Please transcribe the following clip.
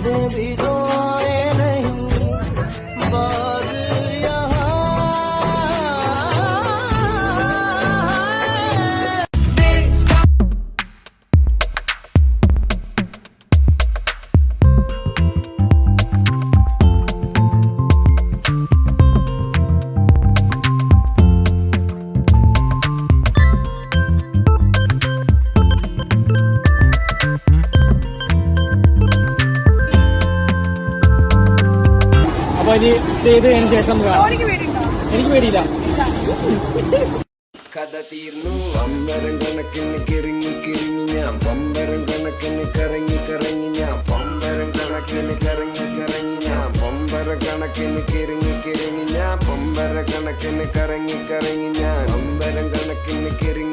बातें भी तो आए नहीं बात यहाँ അപ്പൊ ഇനി ചെയ്തതിന് ശേഷം എനിക്ക് പേടിയില്ല. കഥ തീർന്നു അമ്പരം കണക്കിന് കിറങ്ങി കിറങ്ങി ഞാൻ പമ്പരം കണക്കിന് കറങ്ങി കറങ്ങി ഞാൻ പമ്പരം കണക്കിന് കറങ്ങി കറങ്ങി ഞാൻ പമ്പര കണക്കിന് കിറങ്ങി കിറങ്ങി ഞാൻ പമ്പര കണക്കിന് കറങ്ങി കറങ്ങി ഞാൻ പമ്പരം കണക്കിന് കിറങ്ങി